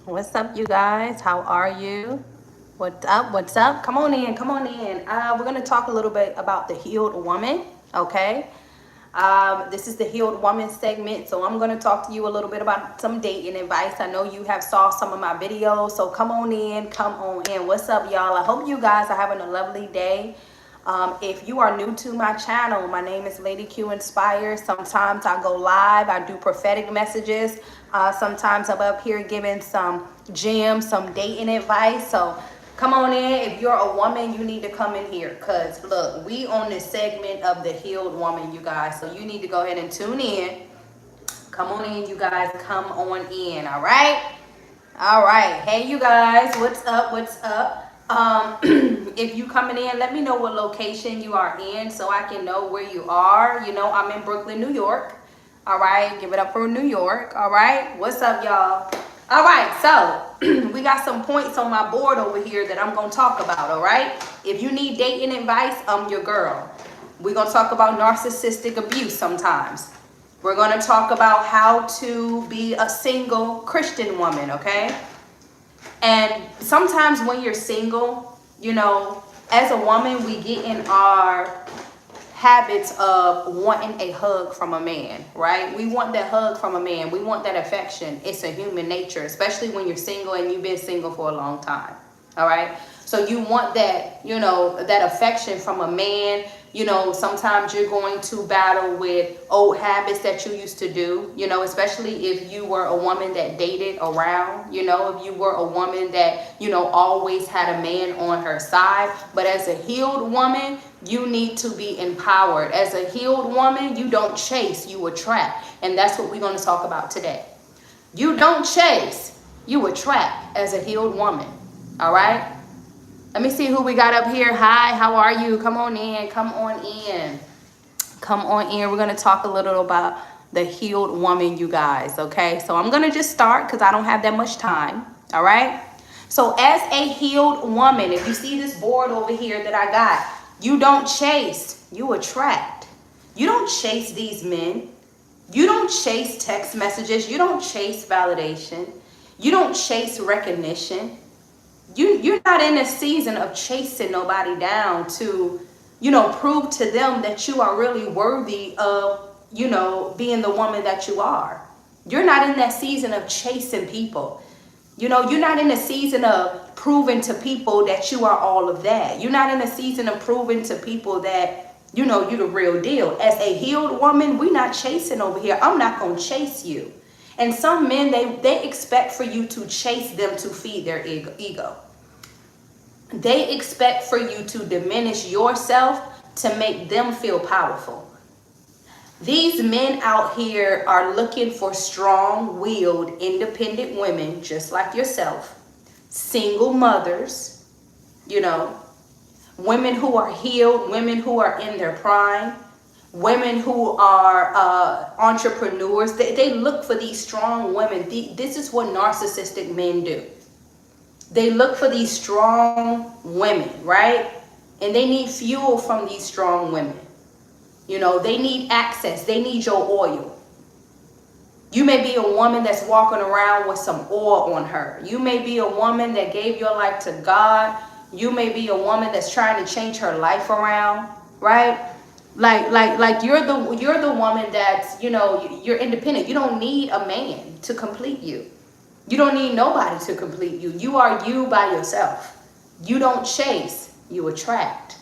What's up, you guys? How are you? What's up? What's up? Come on in. Come on in. We're going to talk a little bit about the healed woman, okay? This is the healed woman segment, so I'm going to talk to you a little bit about some dating advice. I know you have saw some of my videos, so come on in. Come on in. What's up, y'all? I hope you guys are having a lovely day. If you are new to my channel, my name is Lady Q Inspire. Sometimes I go live. I do prophetic messages. Sometimes I'm up here giving some gems, some dating advice. So come on in. If you're a woman, you need to come in here. Because, look, we on this segment of the healed woman, you guys. So you need to go ahead and tune in. Come on in, you guys. Come on in, all right? All right. Hey, you guys. What's up? What's up? If you coming in, let me know what location you are in so I can know where you are. You know, I'm in Brooklyn, New York. All right. Give it up for New York. All right. What's up, y'all? All right. So we got some points on my board over here that I'm going to talk about. All right. If you need dating advice, I'm your girl. We're going to talk about narcissistic abuse sometimes. We're going to talk about how to be a single Christian woman. Okay. And sometimes when you're single, you know, as a woman, we get in our habits of wanting a hug from a man, right? We want that hug from a man. We want that affection. It's a human nature, especially when you're single and you've been single for a long time. All right. So you want that, you know, that affection from a man. You know, sometimes you're going to battle with old habits that you used to do, you know, especially if you were a woman that dated around, you know, if you were a woman that, you know, always had a man on her side. But as a healed woman, you need to be empowered. As a healed woman, you don't chase, you attract. And that's what we're going to talk about today. You don't chase, you attract as a healed woman. All right. Let me see who we got up here. Hi, how are you? Come on in. Come on in. Come on in. We're going to talk a little about the healed woman, you guys. Okay. So I'm going to just start because I don't have that much time. All right. So as a healed woman, if you see this board over here that I got, you don't chase, you attract. You don't chase these men. You don't chase text messages. You don't chase validation. You don't chase recognition. You're not in a season of chasing nobody down to, you know, prove to them that you are really worthy of, you know, being the woman that you are. You're not in that season of chasing people. You know, you're not in a season of proving to people that you are all of that. You're not in a season of proving to people that, you know, you're the real deal. As a healed woman, we're not chasing over here. I'm not going to chase you. And some men, they expect for you to chase them to feed their ego. They expect for you to diminish yourself to make them feel powerful. These men out here are looking for strong-willed, independent women just like yourself, single mothers, you know, women who are healed, women who are in their prime, women who are entrepreneurs. They look for these strong women. This is what narcissistic men do. They look for these strong women, right? And they need fuel from these strong women. You know, they need access. They need your oil. You may be a woman that's walking around with some oil on her. You may be a woman that gave your life to God. You may be a woman that's trying to change her life around, right? Like you're the woman that's, you know, you're independent. You don't need a man to complete you. You don't need nobody to complete you. You are you by yourself. You don't chase, you attract.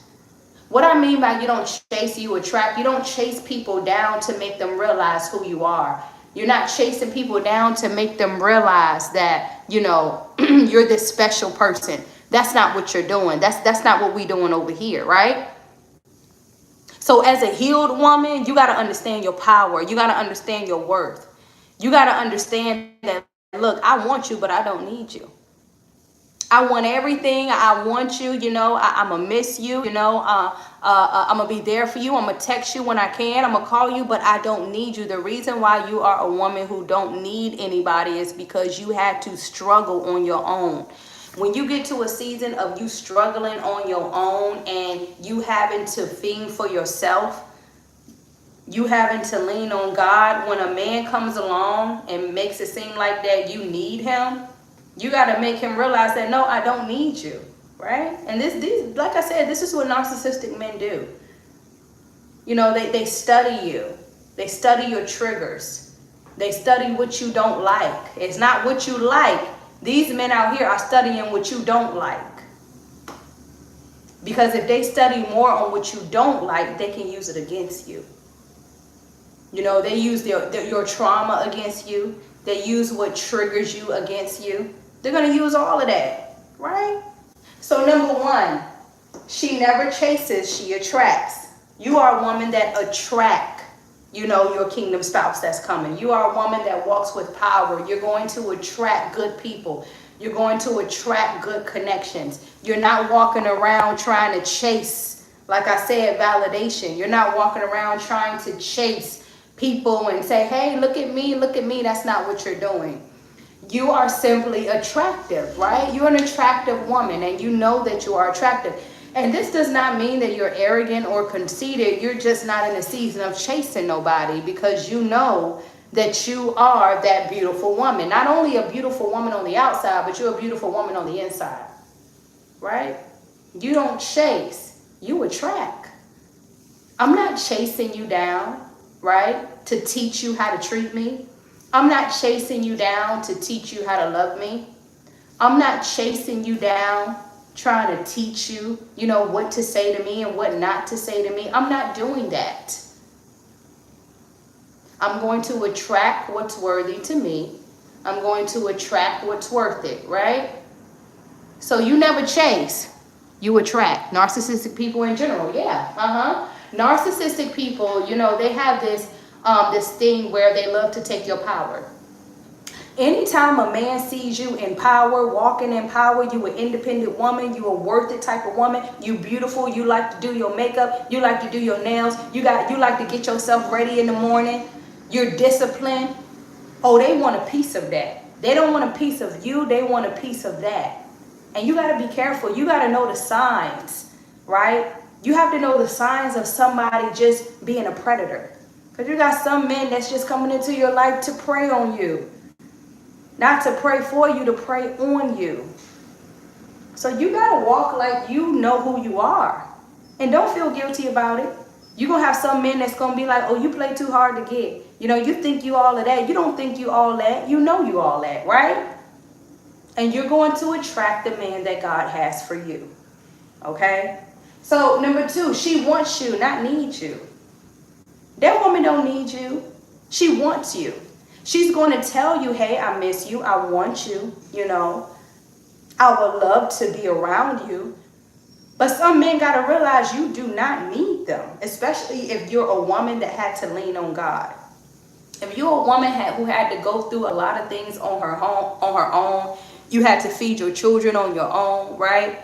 What I mean by you don't chase, you attract, you don't chase people down to make them realize who you are. You're not chasing people down to make them realize that, you know, you're this special person. That's not what you're doing. That's not what we're doing over here, right? So as a healed woman, you got to understand your power. You got to understand your worth. You got to understand that, look, I want you, but I don't need you. I want everything. I want you, you know, I'm going to miss you, you know, I'm going to be there for you. I'm going to text you when I can. I'm going to call you, but I don't need you. The reason why you are a woman who don't need anybody is because you had to struggle on your own. When you get to a season of you struggling on your own and you having to fend for yourself, you having to lean on God, when a man comes along and makes it seem like that you need him, You got to make him realize that, no, I don't need you, right? And these, like I said, this is what narcissistic men do. You know, they study you. They study your triggers. They study what you don't like. It's not what you like. These men out here are studying what you don't like. Because if they study more on what you don't like, they can use it against you. You know, they use your trauma against you. They use what triggers you against you. They're going to use all of that, right? So number one, she never chases, she attracts. You are a woman that attract, you know, your kingdom spouse that's coming. You are a woman that walks with power. You're going to attract good people. You're going to attract good connections. You're not walking around trying to chase, like I said, validation. You're not walking around trying to chase people and say, hey, look at me, look at me. That's not what you're doing. You are simply attractive, right? You're an attractive woman, and you know that you are attractive. And this does not mean that you're arrogant or conceited. You're just not in a season of chasing nobody, because you know that you are that beautiful woman. Not only a beautiful woman on the outside, but you're a beautiful woman on the inside, right? You don't chase, you attract. I'm not chasing you down, right, to teach you how to treat me. I'm not chasing you down to teach you how to love me. I'm not chasing you down trying to teach you, you know, what to say to me and what not to say to me. I'm not doing that. I'm going to attract what's worthy to me. I'm going to attract what's worth it, right? So you never chase, you attract. Narcissistic people in general, yeah, Narcissistic people, you know, they have this thing where they love to take your power. Anytime a man sees you in power, walking in power, you an independent woman, you a worth it type of woman, you beautiful, you like to do your makeup, you like to do your nails, you like to get yourself ready in the morning, you're disciplined. Oh, they want a piece of that. They don't want a piece of you, they want a piece of that. And you got to be careful. You got to know the signs, right? You have to know the signs of somebody just being a predator. Because you got some men that's just coming into your life to prey on you. Not to pray for you, to pray on you. So you got to walk like you know who you are. And don't feel guilty about it. You're going to have some men that's going to be like, oh, you play too hard to get. You know, you think you all of that. You don't think you all that. You know you all that, right? And you're going to attract the man that God has for you. Okay? So number two, she wants you, not needs you. That woman don't need you. She wants you. She's going to tell you, hey, I miss you. I want you. You know, I would love to be around you. But some men got to realize you do not need them, especially if you're a woman that had to lean on God. If you're a woman who had to go through a lot of things on her own, you had to feed your children on your own, right?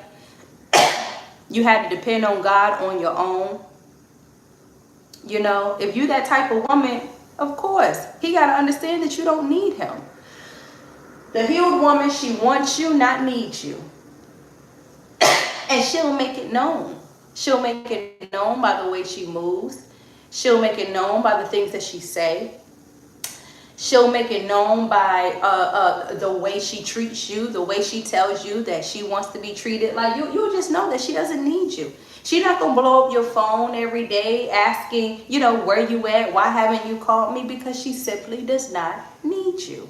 You had to depend on God on your own. You know, if you're that type of woman, of course, he got to understand that you don't need him. The healed woman, she wants you, not needs you. And she'll make it known. She'll make it known by the way she moves. She'll make it known by the things that she say. She'll make it known by the way she treats you, the way she tells you that she wants to be treated. Like you'll just know that she doesn't need you. She's not going to blow up your phone every day asking, you know, where you at? Why haven't you called me? Because she simply does not need you.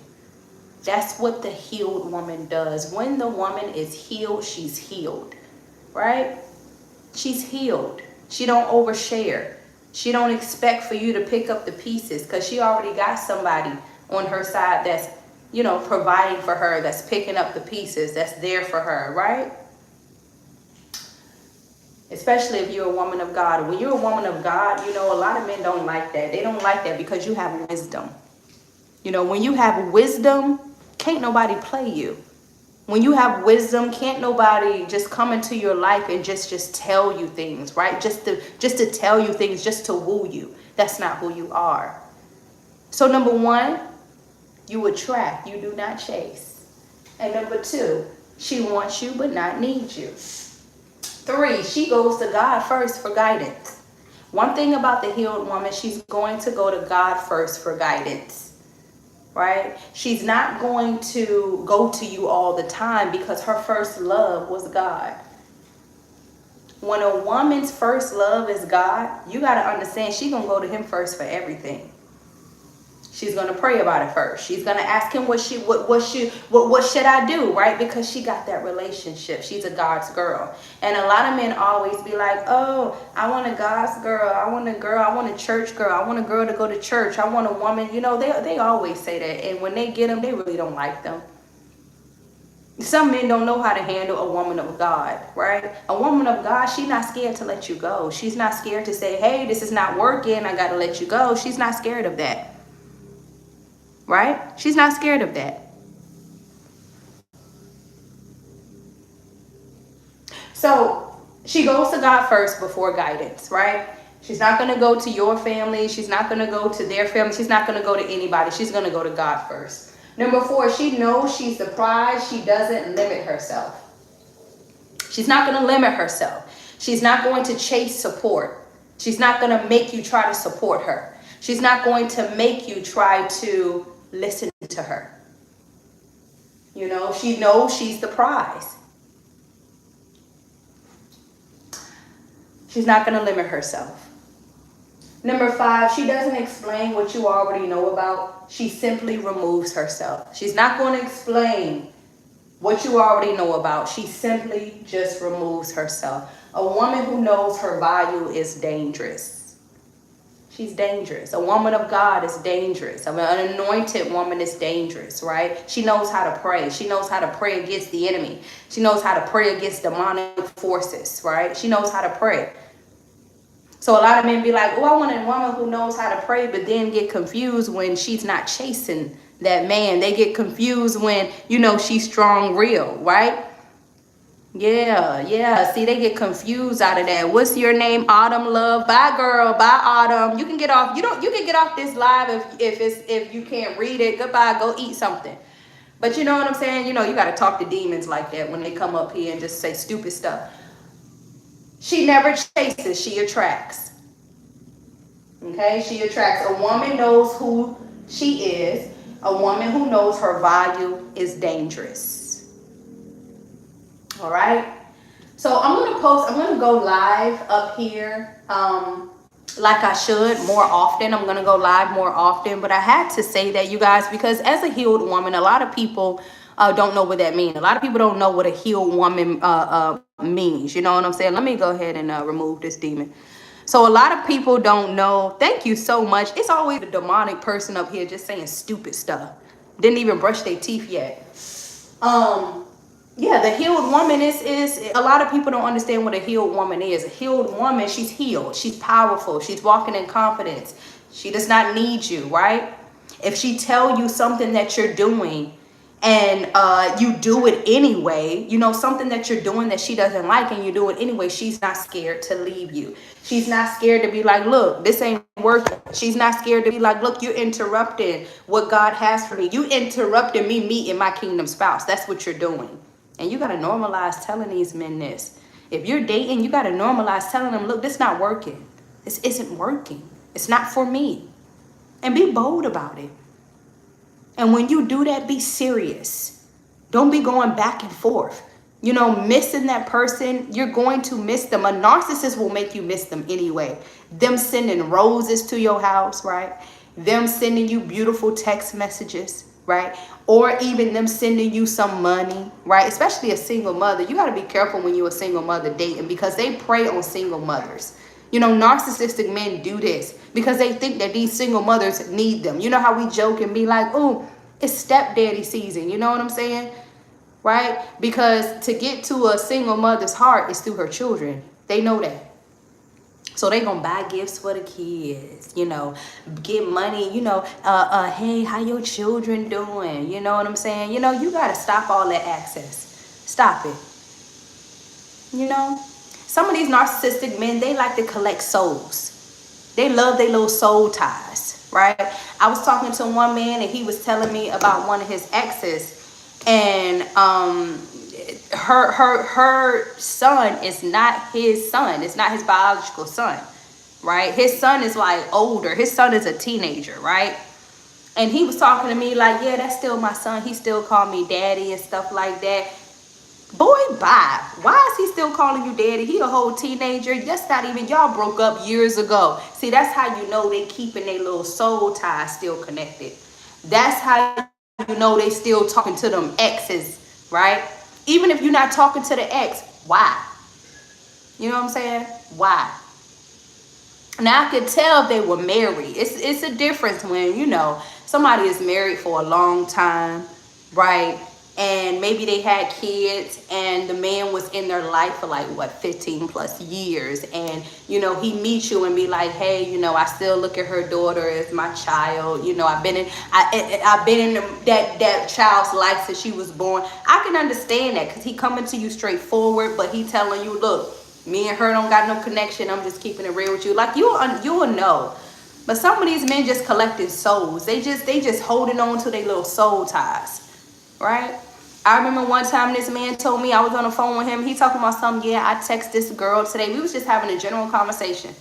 That's what the healed woman does. When the woman is healed, she's healed, right? She's healed. She don't overshare. She don't expect for you to pick up the pieces because she already got somebody on her side that's, you know, providing for her, that's picking up the pieces, that's there for her, right? Especially if you're a woman of God. When you're a woman of God, you know, a lot of men don't like that. They don't like that because you have wisdom. You know, when you have wisdom, can't nobody play you. When you have wisdom, can't nobody just come into your life and just tell you things, right? Just to tell you things, just to woo you. That's not who you are. So number one, you attract, you do not chase. And number two, she wants you but not needs you. Three, she goes to God first for guidance. One thing about the healed woman, she's going to go to God first for guidance. right? She's not going to go to you all the time because her first love was God. When a woman's first love is God, you got to understand she's going to go to him first for everything. She's going to pray about it first. She's going to ask him what should I do, right? Because she got that relationship. She's a God's girl. And a lot of men always be like, oh, I want a God's girl. I want a girl. I want a church girl. I want a girl to go to church. I want a woman. You know, they always say that. And when they get them, they really don't like them. Some men don't know how to handle a woman of God, right? A woman of God, she's not scared to let you go. She's not scared to say, hey, this is not working. I got to let you go. She's not scared of that. Right? She's not scared of that. So she goes to God first before guidance, right? She's not going to go to your family. She's not going to go to their family. She's not going to go to anybody. She's going to go to God first. Number 4, she knows she's the prize. She doesn't limit herself. She's not going to limit herself. She's not going to chase support. She's not going to make you try to support her. She's not going to make you try to listen to her. You know, she knows she's the prize. She's not going to limit herself. Number 5, she doesn't explain what you already know about. She simply removes herself. She's not going to explain what you already know about. She simply just removes herself. A woman who knows her value is dangerous. She's dangerous. A woman of God is dangerous. An anointed woman is dangerous, right? She knows how to pray. She knows how to pray against the enemy. She knows how to pray against demonic forces, right? She knows how to pray. So a lot of men be like, oh, I want a woman who knows how to pray, but then get confused when she's not chasing that man. They get confused when, you know, she's strong, real, right? Yeah. See, they get confused out of that. What's your name? Autumn Love. Bye, girl. Bye, Autumn. You can get off. You can get off this live if you can't read it. Goodbye. Go eat something. But you know what I'm saying? You know, you got to talk to demons like that when they come up here and just say stupid stuff. She never chases. She attracts. Okay? She attracts. A woman knows who she is. A woman who knows her value is dangerous. All right, so I'm going to go live up here like I should more often. I'm going to go live more often, but I had to say that, you guys, because as a healed woman, a lot of people don't know what that means. A lot of people don't know what a healed woman means. You know what I'm saying? Let me go ahead and remove this demon. So a lot of people don't know. Thank you so much. It's always a demonic person up here just saying stupid stuff. Didn't even brush their teeth yet. Yeah, the healed woman is a lot of people don't understand what a healed woman is. A healed woman, she's healed. She's powerful. She's walking in confidence. She does not need you, right? If she tell you something that you're doing and you do it anyway, you know, something that you're doing that she doesn't like and you do it anyway, she's not scared to leave you. She's not scared to be like, look, this ain't working. She's not scared to be like, look, you're interrupting what God has for me. You interrupted me meeting my kingdom spouse. That's what you're doing. And you got to normalize telling these men this. If you're dating, you got to normalize telling them, look, this not working. This isn't working. It's not for me. And be bold about it. And when you do that, be serious. Don't be going back and forth. You know, missing that person, you're going to miss them. A narcissist will make you miss them anyway. Them sending roses to your house, right? Them sending you beautiful text messages, right? Or even them sending you some money, right? Especially a single mother. You got to be careful when you're a single mother dating because they prey on single mothers. You know, narcissistic men do this because they think that these single mothers need them. You know how we joke and be like, oh, it's stepdaddy season. You know what I'm saying? Right? Because to get to a single mother's heart is through her children. They know that. So they gonna buy gifts for the kids, you know, get money, you know, hey, how your children doing? You know what I'm saying? You know, you gotta stop all that access. Stop it. You know, some of these narcissistic men, they like to collect souls. They love their little soul ties, right? I was talking to one man and he was telling me about one of his exes, and her son is not his son. It's not his biological son, right? His son is like older. His son is a teenager, right? And he was talking to me like, yeah, that's still my son. He still called me daddy and stuff like that. Boy, bye. Why is he still calling you daddy? He a whole teenager. That's not even, y'all broke up years ago. See, that's how you know they keeping their little soul ties still connected. That's how you know they still talking to them exes, right? Even if you're not talking to the ex, why? You know what I'm saying? Why? Now I could tell if they were married. It's a difference when, you know, somebody is married for a long time, right? And maybe they had kids and the man was in their life for like what, 15 plus years. And, you know, he meets you and be like, hey, you know, I still look at her daughter as my child. You know, I've been in that child's life since she was born. I can understand that because he coming to you straightforward, but he telling you, look, me and her don't got no connection. I'm just keeping it real with you. Like you will know. But some of these men just collecting souls. They just holding on to their little soul ties, right? I remember one time this man told me, I was on the phone with him. He talking about something. Yeah, I text this girl today. We was just having a general conversation.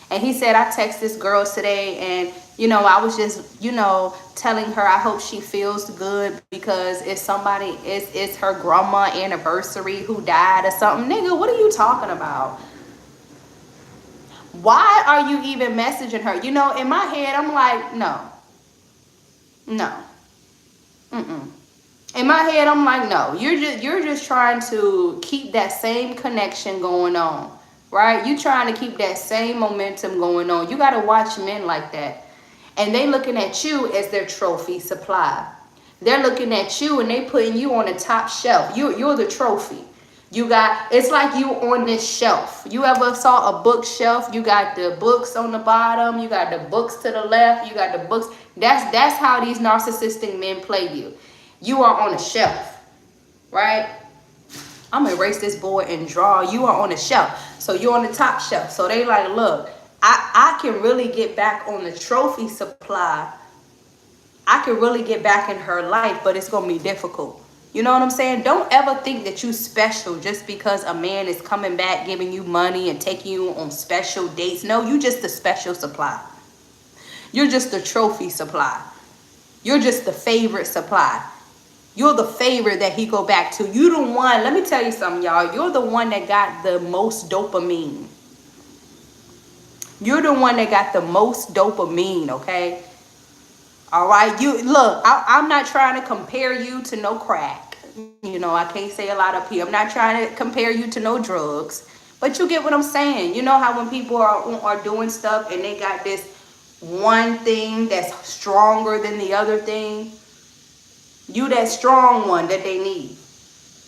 And he said, I text this girl today and, you know, I was just, you know, telling her I hope she feels good because if somebody, it's her grandma anniversary who died or something. Nigga, what are you talking about? Why are you even messaging her? You know, in my head, I'm like, no. In my head, I'm like, no. You're just trying to keep that same connection going on. Right? You trying to keep that same momentum going on. You got to watch men like that. And they looking at you as their trophy supply. They're looking at you and they putting you on the top shelf. You're the trophy. You got, it's like you on this shelf. You ever saw a bookshelf? You got the books on the bottom. You got the books to the left. You got the books. That's how these narcissistic men play you. You are on a shelf, right? I'm gonna erase this board and draw. You are on the shelf. So you're on the top shelf. So they like, look, I can really get back on the trophy supply. I can really get back in her life, but it's gonna be difficult. You know what I'm saying? Don't ever think that you special just because a man is coming back, giving you money and taking you on special dates. No, you just a special supply. You're just the trophy supply. You're just the favorite supply. You're the favorite that he go back to. You the one, let me tell you something, y'all. You're the one that got the most dopamine. You're the one that got the most dopamine, okay? All right, you look, I'm not trying to compare you to no crack. You know, I can't say a lot up here. I'm not trying to compare you to no drugs. But you get what I'm saying. You know how when people are doing stuff and they got this one thing that's stronger than the other thing? You that strong one that they need.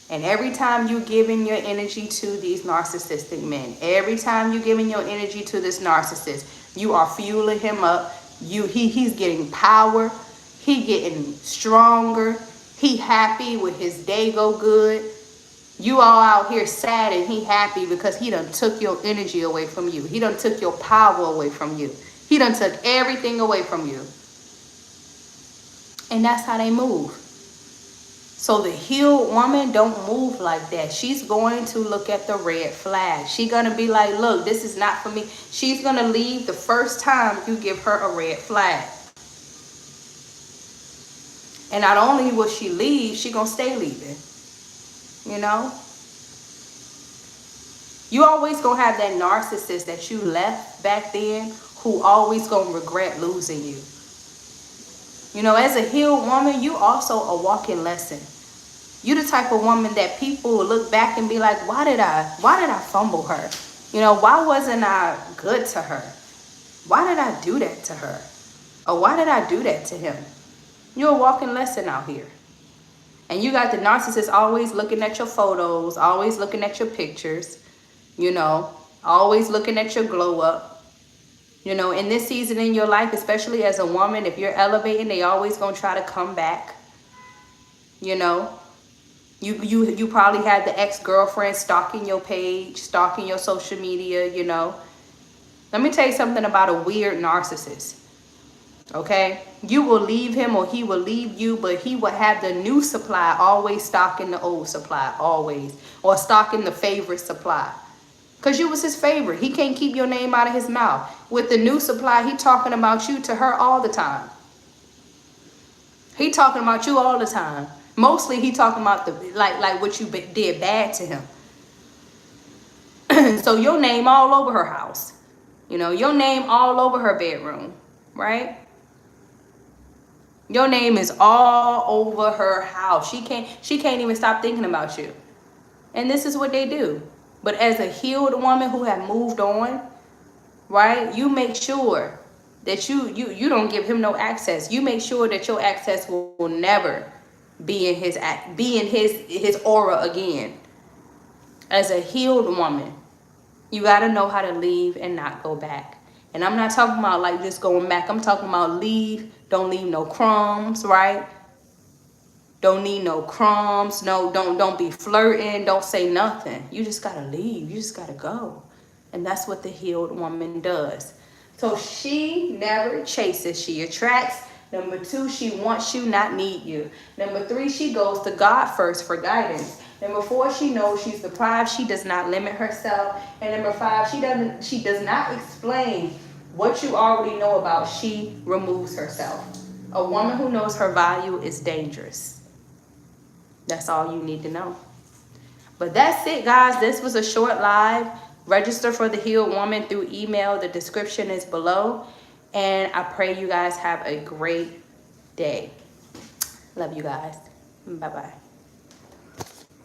And every time you giving your energy to these narcissistic men, every time you giving your energy to this narcissist, you are fueling him up. He's getting power. He getting stronger. He happy with his day go good. You all out here sad and he happy because he done took your energy away from you. He done took your power away from you. He done took everything away from you. And that's how they move. So the healed woman don't move like that. She's going to look at the red flag. She's going to be like, look, this is not for me. She's going to leave the first time you give her a red flag. And not only will she leave, she going to stay leaving. You know? You always going to have that narcissist that you left back then who always going to regret losing you. You know, as a healed woman, you also a walking lesson. You the type of woman that people will look back and be like, why did I fumble her? You know, why wasn't I good to her? Why did I do that to her? Or why did I do that to him? You're a walking lesson out here. And you got the narcissist always looking at your photos, always looking at your pictures, you know, always looking at your glow up. You know, in this season in your life, especially as a woman, if you're elevating, they always gonna try to come back. You know, you probably had the ex-girlfriend stalking your page, stalking your social media, you know. Let me tell you something about a weird narcissist. Okay, you will leave him or he will leave you, but he will have the new supply always stocking the old supply, always, or stocking the favorite supply. Because you was his favorite. He can't keep your name out of his mouth. With the new supply, he talking about you to her all the time. He talking about you all the time. Mostly he talking about the like what you did bad to him. So your name all over her house. You know, your name all over her bedroom, right? Your name is all over her house. She can't even stop thinking about you. And this is what they do. But as a healed woman who have moved on, right? You make sure that you don't give him no access. You make sure that your access will never be in his aura again. As a healed woman, you got to know how to leave and not go back. And I'm not talking about like just going back. I'm talking about leave. Don't leave no crumbs, right? Don't need no crumbs. No, don't be flirting. Don't say nothing. You just got to leave. You just got to go. And that's what the healed woman does. So she never chases. She attracts. Number 2, she wants you, not need you. Number 3, she goes to God first for guidance. Number 4, she knows she's deprived. She does not limit herself. And number 5, she does not explain what you already know about. She removes herself. A woman who knows her value is dangerous. That's all you need to know. But that's it, guys. This was a short live. Register for the Healed Woman through email. The description is below. And I pray you guys have a great day. Love you guys. Bye-bye.